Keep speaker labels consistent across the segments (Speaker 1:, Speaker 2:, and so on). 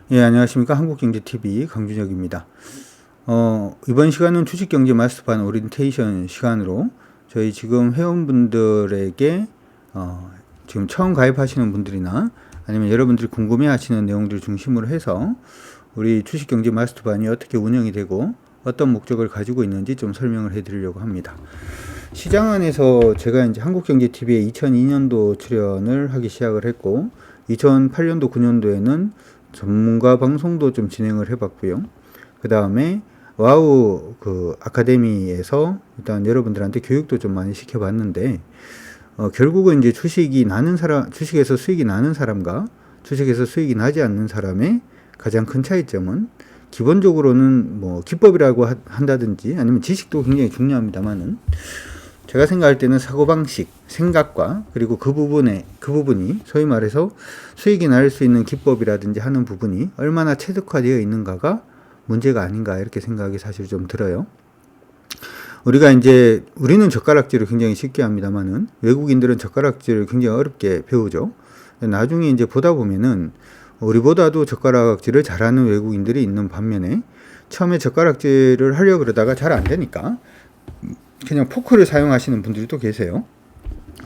Speaker 1: 예, 안녕하십니까. 한국경제TV 강준혁입니다. 이번 시간은 주식경제 마스터반 오리엔테이션 시간으로 저희 지금 회원분들에게 지금 처음 가입하시는 분들이나 아니면 여러분들이 궁금해 하시는 내용들을 중심으로 해서 우리 주식경제 마스터반이 어떻게 운영이 되고 어떤 목적을 가지고 있는지 좀 설명을 해 드리려고 합니다. 시장 안에서 제가 이제 한국경제TV에 2002년도 출연을 하기 시작을 했고 2008년도 9년도에는 전문가 방송도 좀 진행을 해봤고요. 그 다음에 와우 아카데미에서 일단 여러분들한테 교육도 좀 많이 시켜봤는데 결국은 이제 주식에서 수익이 나는 사람과 주식에서 수익이 나지 않는 사람의 가장 큰 차이점은 기본적으로는 뭐 기법이라고 한다든지 아니면 지식도 굉장히 중요합니다만은 제가 생각할 때는 사고방식, 생각과 그리고 그 부분이 소위 말해서 수익이 날 수 있는 기법이라든지 하는 부분이 얼마나 체득화되어 있는가가 문제가 아닌가 이렇게 생각이 사실 좀 들어요. 우리는 젓가락질을 굉장히 쉽게 합니다만은 외국인들은 젓가락질을 굉장히 어렵게 배우죠. 나중에 이제 보다 보면은 우리보다도 젓가락질을 잘하는 외국인들이 있는 반면에 처음에 젓가락질을 하려고 그러다가 잘 안 되니까 그냥 포크를 사용하시는 분들이 또 계세요.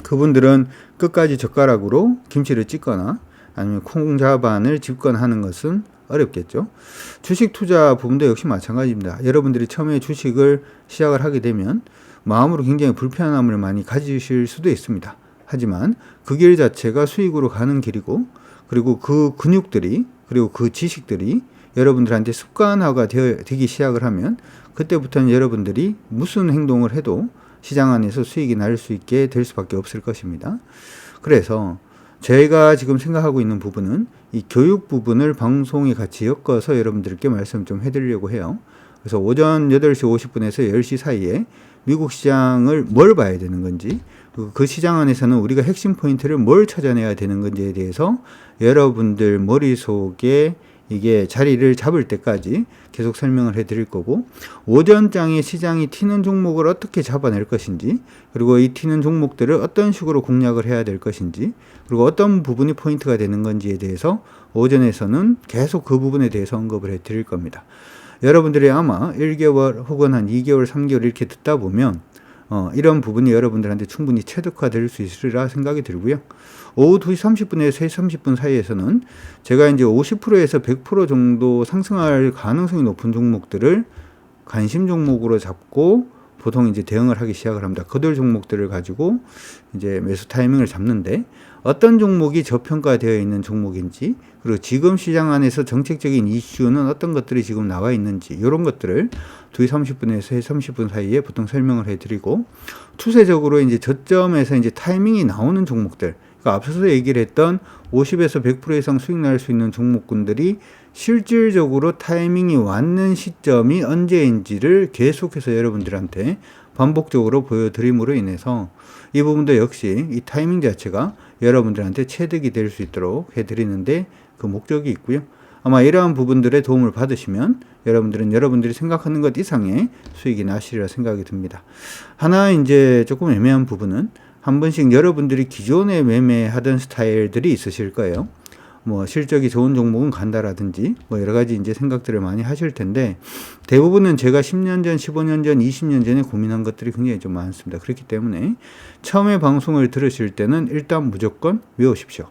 Speaker 1: 그분들은 끝까지 젓가락으로 김치를 찢거나 아니면 콩자반을 집거나 하는 것은 어렵겠죠. 주식 투자 부분도 역시 마찬가지입니다. 여러분들이 처음에 주식을 시작을 하게 되면 마음으로 굉장히 불편함을 많이 가지실 수도 있습니다. 하지만 그 길 자체가 수익으로 가는 길이고 그리고 그 근육들이 그리고 그 지식들이 여러분들한테 습관화가 되기 시작을 하면 그때부터는 여러분들이 무슨 행동을 해도 시장 안에서 수익이 날 수 있게 될 수밖에 없을 것입니다. 그래서 제가 지금 생각하고 있는 부분은 이 교육 부분을 방송에 같이 엮어서 여러분들께 말씀 좀 해드리려고 해요. 그래서 오전 8시 50분에서 10시 사이에 미국 시장을 뭘 봐야 되는 건지 그 시장 안에서는 우리가 핵심 포인트를 뭘 찾아내야 되는 건지에 대해서 여러분들 머릿속에 이게 자리를 잡을 때까지 계속 설명을 해 드릴 거고 오전장에 시장이 튀는 종목을 어떻게 잡아낼 것인지 그리고 이 튀는 종목들을 어떤 식으로 공략을 해야 될 것인지 그리고 어떤 부분이 포인트가 되는 건지에 대해서 오전에서는 계속 그 부분에 대해서 언급을 해 드릴 겁니다. 여러분들이 아마 1개월 혹은 한 2개월, 3개월 이렇게 듣다 보면 이런 부분이 여러분들한테 충분히 체득화될 수 있으리라 생각이 들고요. 오후 2시 30분에서 3시 30분 사이에서는 제가 이제 50%에서 100% 정도 상승할 가능성이 높은 종목들을 관심 종목으로 잡고 보통 이제 대응을 하기 시작을 합니다. 그들 종목들을 가지고 이제 매수 타이밍을 잡는데 어떤 종목이 저평가되어 있는 종목인지 그리고 지금 시장 안에서 정책적인 이슈는 어떤 것들이 지금 나와 있는지 이런 것들을 2시 30분에서 3시 30분 사이에 보통 설명을 해드리고 추세적으로 이제 저점에서 이제 타이밍이 나오는 종목들 그러니까 앞서서 얘기를 했던 50에서 100% 이상 수익 날 수 있는 종목군들이 실질적으로 타이밍이 왔는 시점이 언제인지를 계속해서 여러분들한테 반복적으로 보여드림으로 인해서 이 부분도 역시 이 타이밍 자체가 여러분들한테 체득이 될 수 있도록 해드리는데 그 목적이 있고요. 아마 이러한 부분들의 도움을 받으시면 여러분들은 여러분들이 생각하는 것 이상의 수익이 나시리라 생각이 듭니다. 하나 이제 조금 애매한 부분은 한 번씩 여러분들이 기존에 매매하던 스타일들이 있으실 거예요. 뭐 실적이 좋은 종목은 간다라든지 뭐 여러 가지 이제 생각들을 많이 하실 텐데 대부분은 제가 10년 전, 15년 전, 20년 전에 고민한 것들이 굉장히 좀 많습니다. 그렇기 때문에 처음에 방송을 들으실 때는 일단 무조건 외우십시오.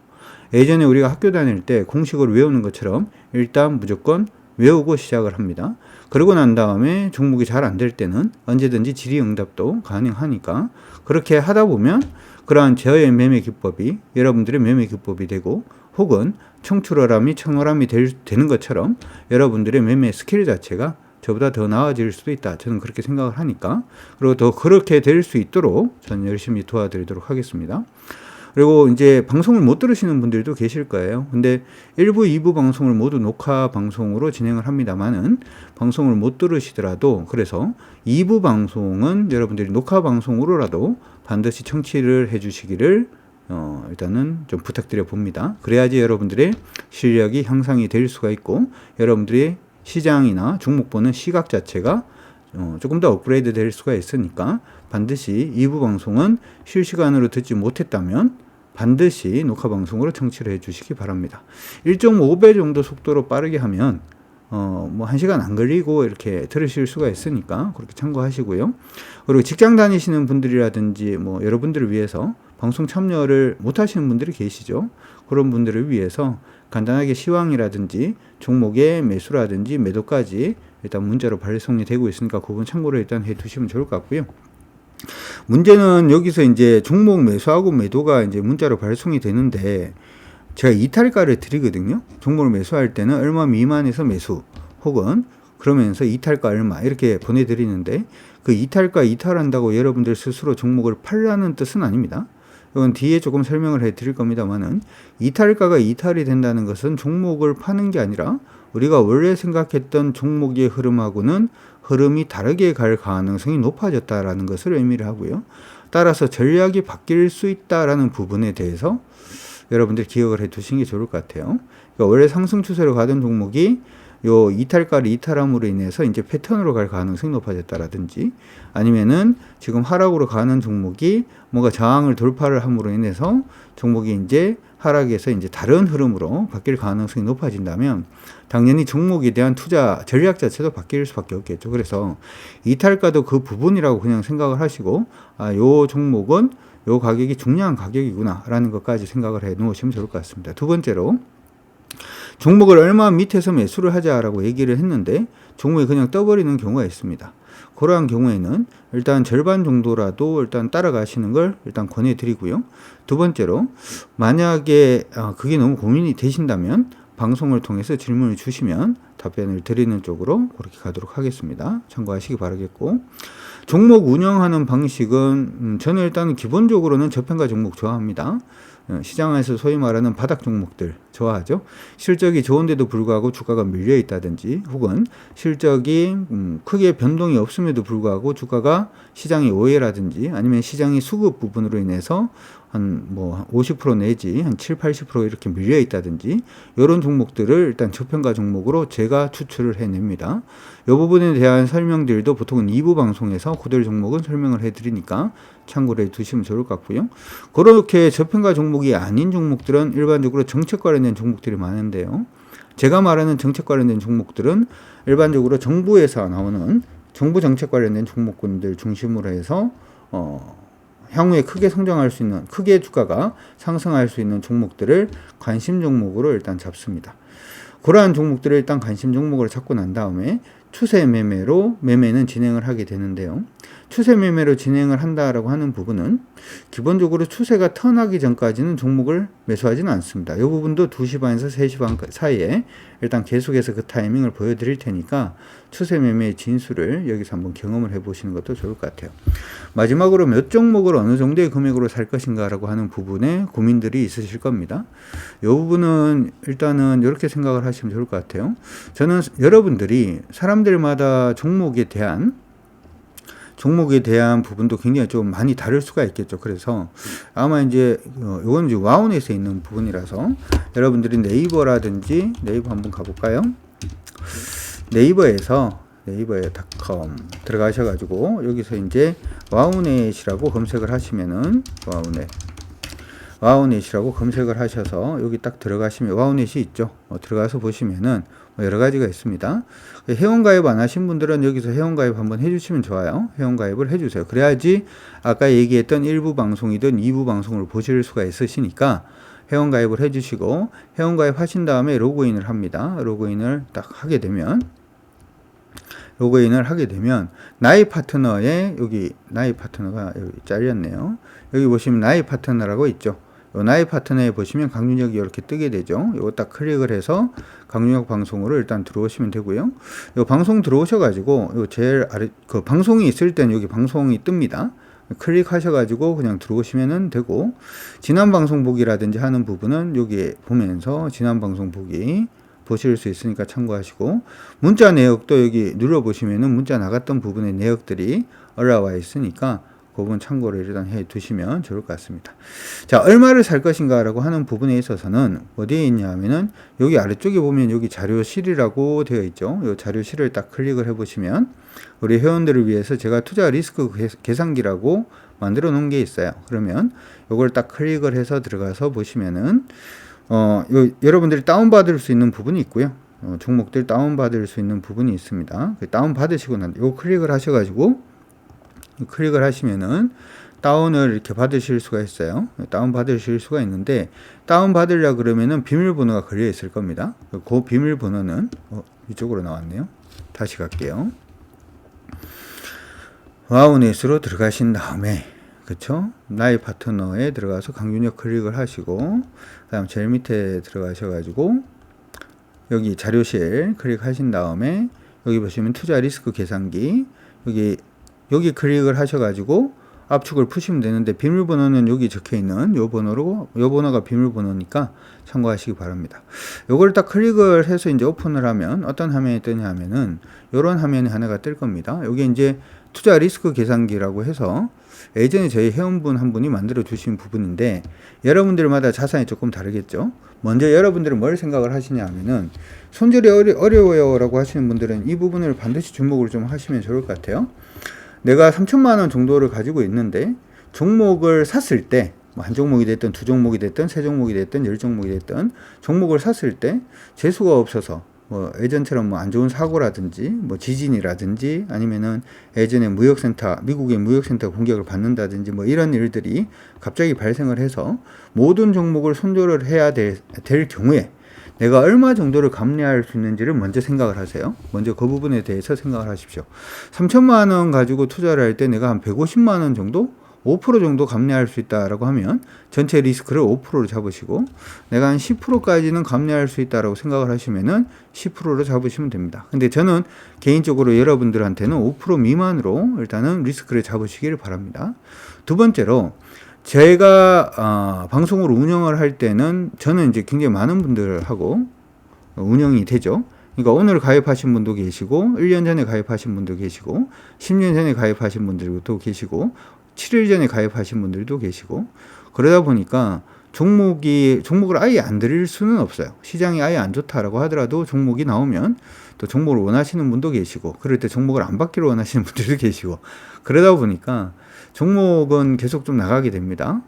Speaker 1: 예전에 우리가 학교 다닐 때 공식을 외우는 것처럼 일단 무조건 외우고 시작을 합니다. 그러고 난 다음에 종목이 잘 안 될 때는 언제든지 질의응답도 가능하니까 그렇게 하다 보면 그러한 저의 매매 기법이 여러분들의 매매 기법이 되고 혹은 청출어람이 청어람이 되는 것처럼 여러분들의 매매 스킬 자체가 저보다 더 나아질 수도 있다. 저는 그렇게 생각을 하니까 그리고 더 그렇게 될 수 있도록 저는 열심히 도와드리도록 하겠습니다. 그리고 이제 방송을 못 들으시는 분들도 계실 거예요. 근데 1부, 2부 방송을 모두 녹화 방송으로 진행을 합니다만은 방송을 못 들으시더라도 그래서 2부 방송은 여러분들이 녹화 방송으로라도 반드시 청취를 해 주시기를 일단은 좀 부탁드려 봅니다. 그래야지 여러분들의 실력이 향상이 될 수가 있고 여러분들의 시장이나 종목 보는 시각 자체가 조금 더 업그레이드 될 수가 있으니까 반드시 2부 방송은 실시간으로 듣지 못했다면 반드시 녹화 방송으로 청취를 해 주시기 바랍니다. 1.5배 정도 속도로 빠르게 하면 뭐 1시간 안 걸리고 이렇게 들으실 수가 있으니까 그렇게 참고하시고요. 그리고 직장 다니시는 분들이라든지 뭐 여러분들을 위해서 방송 참여를 못 하시는 분들이 계시죠. 그런 분들을 위해서 간단하게 시황이라든지 종목의 매수라든지 매도까지 일단 문자로 발송이 되고 있으니까 그 부분 참고를 일단 해 두시면 좋을 것 같고요. 문제는 여기서 이제 종목 매수하고 매도가 이제 문자로 발송이 되는데 제가 이탈가를 드리거든요. 종목을 매수할 때는 얼마 미만에서 매수 혹은 그러면서 이탈가 얼마 이렇게 보내드리는데 그 이탈가 이탈한다고 여러분들 스스로 종목을 팔라는 뜻은 아닙니다. 이건 뒤에 조금 설명을 해 드릴 겁니다만은 이탈가가 이탈이 된다는 것은 종목을 파는 게 아니라 우리가 원래 생각했던 종목의 흐름하고는 흐름이 다르게 갈 가능성이 높아졌다라는 것을 의미를 하고요. 따라서 전략이 바뀔 수 있다라는 부분에 대해서 여러분들 기억을 해 두시는 게 좋을 것 같아요. 그러니까 원래 상승 추세로 가던 종목이 요 이탈가를 이탈함으로 인해서 이제 패턴으로 갈 가능성이 높아졌다라든지 아니면은 지금 하락으로 가는 종목이 뭔가 저항을 돌파를 함으로 인해서 종목이 이제 하락에서 이제 다른 흐름으로 바뀔 가능성이 높아진다면 당연히 종목에 대한 투자 전략 자체도 바뀔 수밖에 없겠죠. 그래서 이탈가도 그 부분이라고 그냥 생각을 하시고 요 종목은 요 가격이 중요한 가격이구나 라는 것까지 생각을 해 놓으시면 좋을 것 같습니다. 두 번째로 종목을 얼마 밑에서 매수를 하자라고 얘기를 했는데 종목이 그냥 떠버리는 경우가 있습니다. 그러한 경우에는 일단 절반 정도라도 일단 따라가시는 걸 일단 권해드리고요. 두 번째로 만약에 그게 너무 고민이 되신다면 방송을 통해서 질문을 주시면 답변을 드리는 쪽으로 그렇게 가도록 하겠습니다. 참고하시기 바라겠고 종목 운영하는 방식은 저는 일단 기본적으로는 저평가 종목 좋아합니다. 시장에서 소위 말하는 바닥 종목들 좋아하죠. 실적이 좋은데도 불구하고 주가가 밀려 있다든지 혹은 실적이 크게 변동이 없음에도 불구하고 주가가 시장의 오해라든지 아니면 시장의 수급 부분으로 인해서 한 뭐 50% 내지 한 7, 80% 이렇게 밀려 있다든지 이런 종목들을 일단 저평가 종목으로 제가 추출을 해냅니다. 이 부분에 대한 설명들도 보통은 2부 방송에서 그들 종목은 설명을 해드리니까 참고를 해두시면 좋을 것 같고요. 그렇게 저평가 종목이 아닌 종목들은 일반적으로 정책 관련된 종목들이 많은데요. 제가 말하는 정책 관련된 종목들은 일반적으로 정부에서 나오는 정부 정책 관련된 종목군들 중심으로 해서 향후에 크게 성장할 수 있는, 크게 주가가 상승할 수 있는 종목들을 관심 종목으로 일단 잡습니다. 그러한 종목들을 일단 관심 종목으로 잡고 난 다음에 추세 매매로 매매는 진행을 하게 되는데요. 추세 매매로 진행을 한다라고 하는 부분은 기본적으로 추세가 턴하기 전까지는 종목을 매수하지는 않습니다. 이 부분도 2시 반에서 3시 반 사이에 일단 계속해서 그 타이밍을 보여드릴 테니까 추세 매매의 진수를 여기서 한번 경험을 해보시는 것도 좋을 것 같아요. 마지막으로 몇 종목을 어느 정도의 금액으로 살 것인가라고 하는 부분에 고민들이 있으실 겁니다. 이 부분은 일단은 이렇게 생각을 하시면 좋을 것 같아요. 저는 여러분들이 사람들마다 종목에 대한 부분도 굉장히 좀 많이 다를 수가 있겠죠. 그래서 아마 이제 이건 이제 와운에서 있는 부분이라서 여러분들이 네이버라든지 네이버 한번 가볼까요? 네이버에서 네이버에.com 들어가셔가지고 여기서 이제 와우넷이라고 검색을 하시면은 와우넷이라고 검색을 하셔서 여기 딱 들어가시면 와우넷이 있죠. 들어가서 보시면은 여러 가지가 있습니다. 회원가입 안 하신 분들은 여기서 회원가입 한번 해주시면 좋아요. 회원가입을 해주세요. 그래야지 아까 얘기했던 1부 방송이든 2부 방송을 보실 수가 있으시니까 회원가입을 해주시고 회원가입 하신 다음에 로그인을 합니다. 로그인을 하게 되면 나의 파트너에 여기 나의 파트너가 여기 잘렸네요. 여기 보시면 나의 파트너라고 있죠. 요 나의 파트너에 보시면 강준혁이 이렇게 뜨게 되죠. 요거 딱 클릭을 해서 강준혁 방송으로 일단 들어오시면 되고요. 요 방송 들어오셔가지고 요 제일 아래 그 방송이 있을 때는 여기 방송이 뜹니다. 클릭하셔가지고 그냥 들어오시면 되고 지난 방송 보기라든지 하는 부분은 여기 보면서 지난 방송 보기 보실 수 있으니까 참고하시고 문자 내역도 여기 눌러보시면은 문자 나갔던 부분의 내역들이 올라와 있으니까 그 부분 참고를 일단 해 두시면 좋을 것 같습니다. 자, 얼마를 살 것인가 라고 하는 부분에 있어서는 어디에 있냐 하면은 여기 아래쪽에 보면 여기 자료실이라고 되어 있죠. 이 자료실을 딱 클릭을 해 보시면 우리 회원들을 위해서 제가 투자 리스크 계산기라고 만들어 놓은 게 있어요. 그러면 요걸 딱 클릭을 해서 들어가서 보시면은 여러분들이 다운받을 수 있는 부분이 있고요. 종목들 다운받을 수 있는 부분이 있습니다. 다운받으시고 난 요 클릭을 하셔가지고 클릭을 하시면은 다운을 이렇게 받으실 수가 있어요. 다운 받으실 수가 있는데 다운 받으려 그러면은 비밀번호가 걸려 있을 겁니다. 그 비밀번호는 이쪽으로 나왔네요. 다시 갈게요. 와우넷으로 들어가신 다음에 그쵸? 나의 파트너에 들어가서 강준혁 클릭을 하시고 그다음 제일 밑에 들어가셔가지고 여기 자료실 클릭하신 다음에 여기 보시면 투자 리스크 계산기 여기 클릭을 하셔가지고 압축을 푸시면 되는데 비밀번호는 여기 적혀있는 요 번호가 비밀번호니까 참고하시기 바랍니다. 요걸 딱 클릭을 해서 이제 오픈을 하면 어떤 화면이 뜨냐 하면은 요런 화면이 하나가 뜰 겁니다. 요게 이제 투자 리스크 계산기라고 해서 예전에 저희 회원분 한 분이 만들어 주신 부분인데 여러분들마다 자산이 조금 다르겠죠. 먼저 여러분들은 뭘 생각을 하시냐 하면은 손절이 어려워요 라고 하시는 분들은 이 부분을 반드시 주목을 좀 하시면 좋을 것 같아요. 내가 3천만 원 정도를 가지고 있는데 종목을 샀을 때 뭐 한 종목이 됐든 두 종목이 됐든 세 종목이 됐든 10종목이 됐든 종목을 샀을 때 재수가 없어서 뭐 예전처럼 뭐 안 좋은 사고라든지 뭐 지진이라든지 아니면은 예전에 미국의 무역센터 공격을 받는다든지 뭐 이런 일들이 갑자기 발생을 해서 모든 종목을 손절을 해야 될 경우에 내가 얼마 정도를 감내할 수 있는지를 먼저 생각을 하세요. 먼저 그 부분에 대해서 생각을 하십시오. 3천만 원 가지고 투자를 할 때 내가 한 150만 원 정도? 5% 정도 감내할 수 있다라고 하면 전체 리스크를 5%로 잡으시고 내가 한 10%까지는 감내할 수 있다라고 생각을 하시면은 10%로 잡으시면 됩니다. 근데 저는 개인적으로 여러분들한테는 5% 미만으로 일단은 리스크를 잡으시기를 바랍니다. 두 번째로 제가 방송을 운영을 할 때는 저는 이제 굉장히 많은 분들하고 운영이 되죠. 그러니까 오늘 가입하신 분도 계시고 1년 전에 가입하신 분도 계시고 10년 전에 가입하신 분들도 계시고 7일 전에 가입하신 분들도 계시고 그러다 보니까 종목을 아예 안 드릴 수는 없어요. 시장이 아예 안 좋다라고 하더라도 종목이 나오면 또 종목을 원하시는 분도 계시고 그럴 때 종목을 안 받기를 원하시는 분들도 계시고 그러다 보니까 종목은 계속 좀 나가게 됩니다.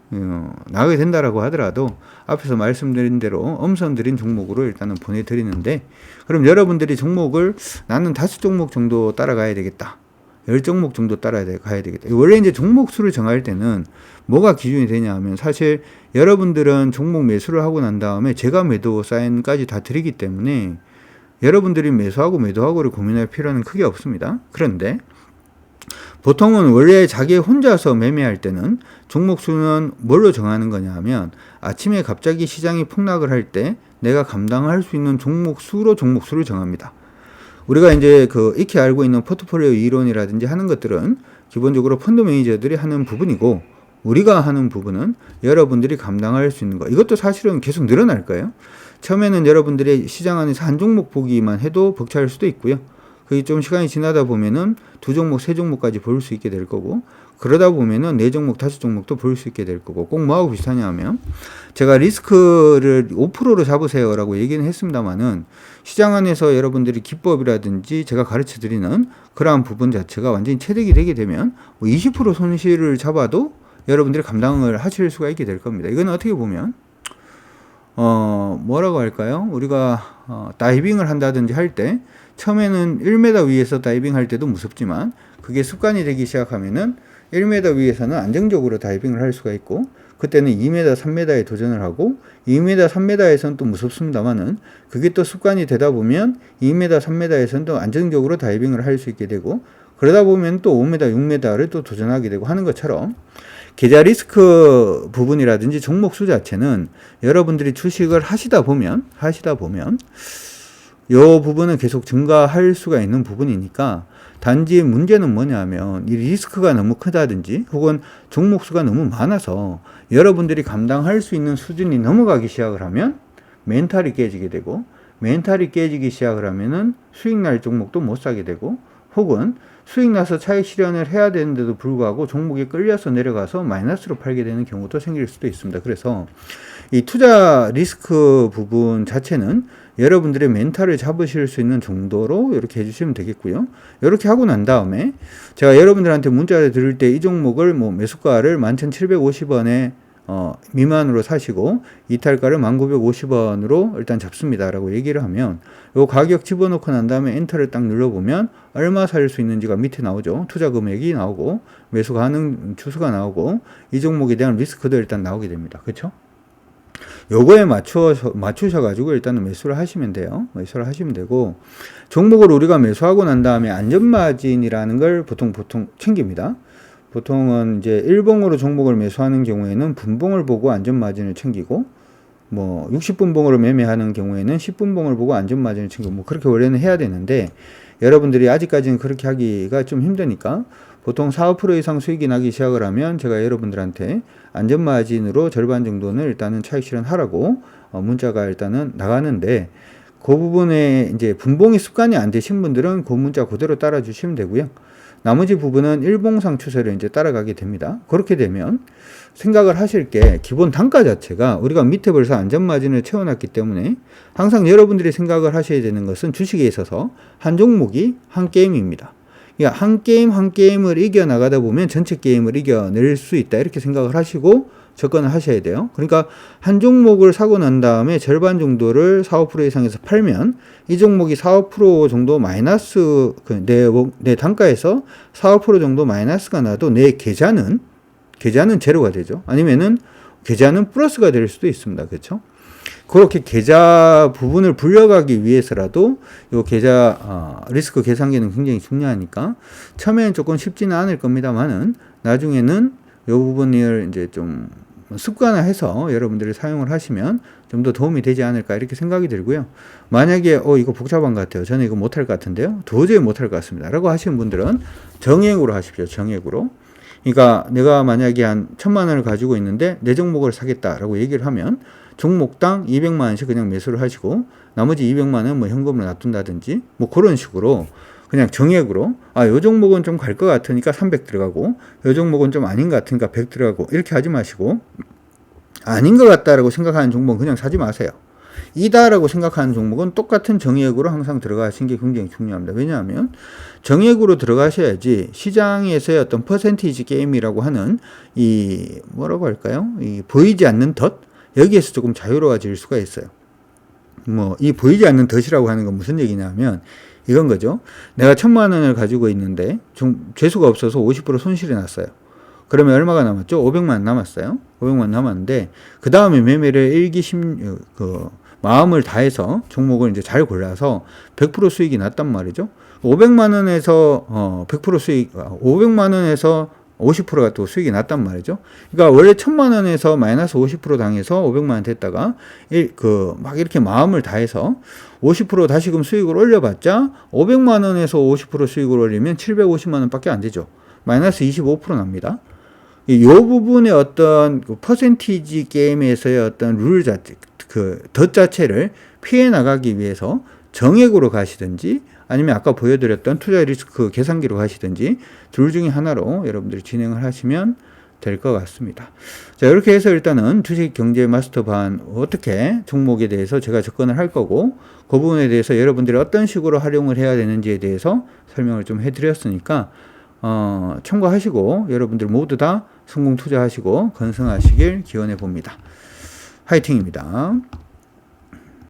Speaker 1: 나가게 된다라고 하더라도 앞에서 말씀드린 대로 엄선드린 종목으로 일단은 보내드리는데 그럼 여러분들이 종목을 나는 5종목 정도 따라가야 되겠다. 10종목 정도 따라가야 되겠다. 원래 이제 종목 수를 정할 때는 뭐가 기준이 되냐 하면 사실 여러분들은 종목 매수를 하고 난 다음에 제가 매도 사인까지 다 드리기 때문에 여러분들이 매수하고 매도하고를 고민할 필요는 크게 없습니다. 그런데 보통은 원래 자기 혼자서 매매할 때는 종목 수는 뭘로 정하는 거냐 하면 아침에 갑자기 시장이 폭락을 할 때 내가 감당할 수 있는 종목 수로 종목 수를 정합니다. 우리가 이제 익히 알고 있는 포트폴리오 이론이라든지 하는 것들은 기본적으로 펀드 매니저들이 하는 부분이고 우리가 하는 부분은 여러분들이 감당할 수 있는 거. 이것도 사실은 계속 늘어날 거예요. 처음에는 여러분들이 시장 안에서 한 종목 보기만 해도 벅찰 수도 있고요. 그게 좀 시간이 지나다 보면은 2종목, 3종목까지 볼 수 있게 될 거고 그러다 보면은 4종목, 5종목도 볼 수 있게 될 거고 꼭 뭐하고 비슷하냐 하면 제가 리스크를 5%로 잡으세요라고 얘기는 했습니다만은 시장 안에서 여러분들이 기법이라든지 제가 가르쳐 드리는 그러한 부분 자체가 완전히 체득이 되게 되면 20% 손실을 잡아도 여러분들이 감당을 하실 수가 있게 될 겁니다. 이건 어떻게 보면 뭐라고 할까요? 우리가 다이빙을 한다든지 할 때 처음에는 1m 위에서 다이빙 할 때도 무섭지만 그게 습관이 되기 시작하면은 1m 위에서는 안정적으로 다이빙을 할 수가 있고 그때는 2m, 3m에 도전을 하고 2m, 3m에서는 또 무섭습니다만은 그게 또 습관이 되다 보면 2m, 3m에서는 또 안정적으로 다이빙을 할 수 있게 되고 그러다 보면 또 5m, 6m를 또 도전하게 되고 하는 것처럼 계좌 리스크 부분이라든지 종목 수 자체는 여러분들이 주식을 하시다 보면 이 부분은 계속 증가할 수가 있는 부분이니까 단지 문제는 뭐냐면 이 리스크가 너무 크다든지 혹은 종목 수가 너무 많아서 여러분들이 감당할 수 있는 수준이 넘어가기 시작을 하면 멘탈이 깨지게 되고 멘탈이 깨지기 시작을 하면은 수익 날 종목도 못 사게 되고 혹은 수익 나서 차익 실현을 해야 되는데도 불구하고 종목이 끌려서 내려가서 마이너스로 팔게 되는 경우도 생길 수도 있습니다. 그래서 이 투자 리스크 부분 자체는 여러분들의 멘탈을 잡으실 수 있는 정도로 이렇게 해주시면 되겠고요. 이렇게 하고 난 다음에 제가 여러분들한테 문자를 드릴 때 이 종목을 뭐 매수가를 11,750원에 미만으로 사시고 이탈가를 1,950원으로 일단 잡습니다라고 얘기를 하면 요 가격 집어넣고 난 다음에 엔터를 딱 눌러보면 얼마 살 수 있는지가 밑에 나오죠. 투자 금액이 나오고 매수 가능 주수가 나오고 이 종목에 대한 리스크도 일단 나오게 됩니다. 그렇죠? 요거에 맞추셔가지고 일단은 매수를 하시면 돼요. 매수를 하시면 되고, 종목을 우리가 매수하고 난 다음에 안전마진이라는 걸 보통 챙깁니다. 보통은 이제 일봉으로 종목을 매수하는 경우에는 분봉을 보고 안전마진을 챙기고, 뭐 60분봉으로 매매하는 경우에는 10분봉을 보고 안전마진을 챙기고, 뭐 그렇게 원래는 해야 되는데, 여러분들이 아직까지는 그렇게 하기가 좀 힘드니까 보통 4~5% 이상 수익이 나기 시작을 하면 제가 여러분들한테 안전마진으로 절반 정도는 일단은 차익 실현하라고 문자가 일단은 나가는데, 그 부분에 이제 분봉이 습관이 안 되신 분들은 그 문자 그대로 따라 주시면 되고요. 나머지 부분은 일봉상 추세를 이제 따라가게 됩니다. 그렇게 되면 생각을 하실 게 기본 단가 자체가 우리가 밑에 벌써 안전마진을 채워놨기 때문에 항상 여러분들이 생각을 하셔야 되는 것은 주식에 있어서 한 종목이 한 게임입니다. 그러니까 한 게임을 이겨나가다 보면 전체 게임을 이겨낼 수 있다. 이렇게 생각을 하시고 접근을 하셔야 돼요. 그러니까 한 종목을 사고 난 다음에 절반 정도를 4~5% 이상에서 팔면 이 종목이 4~5% 정도 마이너스, 내 단가에서 4~5% 정도 마이너스가 나도 내 계좌는 제로가 되죠. 아니면은 계좌는 플러스가 될 수도 있습니다. 그렇죠? 그렇게 계좌 부분을 불려가기 위해서라도 이 계좌 리스크 계산기는 굉장히 중요하니까 처음에는 조금 쉽지는 않을 겁니다만은 나중에는 이 부분을 이제 좀 습관화해서 여러분들이 사용을 하시면 좀 더 도움이 되지 않을까 이렇게 생각이 들고요. 만약에 이거 복잡한 것 같아요. 저는 이거 못할 것 같은데요. 도저히 못할 것 같습니다. 라고 하시는 분들은 정액으로 하십시오. 정액으로. 그러니까 내가 만약에 한 1,000만 원을 가지고 있는데 내 종목을 사겠다라고 얘기를 하면 종목당 200만 원씩 그냥 매수를 하시고 나머지 200만 원 뭐 현금으로 놔둔다든지 뭐 그런 식으로 그냥 정액으로 요 종목은 좀 갈 것 같으니까 300 들어가고 요 종목은 좀 아닌 것 같으니까 100 들어가고 이렇게 하지 마시고 아닌 것 같다라고 생각하는 종목은 그냥 사지 마세요. 이다라고 생각하는 종목은 똑같은 정액으로 항상 들어가시는 게 굉장히 중요합니다. 왜냐하면 정액으로 들어가셔야지 시장에서의 어떤 퍼센티지 게임이라고 하는 이 뭐라고 할까요? 이 보이지 않는 덫 여기에서 조금 자유로워질 수가 있어요. 뭐 이 보이지 않는 덫이라고 하는 건 무슨 얘기냐면 이건 거죠. 내가 1,000만 원을 가지고 있는데 재수가 없어서 50% 손실이 났어요. 그러면 얼마가 남았죠? 500만 원 남았어요. 500만 원 남았는데 그 다음에 매매를 마음을 다해서 종목을 이제 잘 골라서 100% 수익이 났단 말이죠. 500만 원에서 100% 수익, 500만 원에서 50%가 또 수익이 났단 말이죠. 그러니까 원래 1,000만 원에서 마이너스 50% 당해서 500만 원 됐다가 막 이렇게 마음을 다해서 50% 다시금 수익을 올려봤자 500만 원에서 50% 수익을 올리면 750만 원밖에 안 되죠. 마이너스 25% 납니다. 이 부분의 어떤 퍼센티지 게임에서의 어떤 룰 자체, 덫 자체를 피해 나가기 위해서 정액으로 가시든지 아니면 아까 보여드렸던 투자 리스크 계산기로 가시든지 둘 중에 하나로 여러분들이 진행을 하시면 될 것 같습니다. 자, 이렇게 해서 일단은 주식 경제 마스터 반 어떻게 종목에 대해서 제가 접근을 할 거고 그 부분에 대해서 여러분들이 어떤 식으로 활용을 해야 되는지에 대해서 설명을 좀 해드렸으니까 참고하시고 여러분들 모두 다 성공 투자하시고 건승하시길 기원해 봅니다. 화이팅입니다.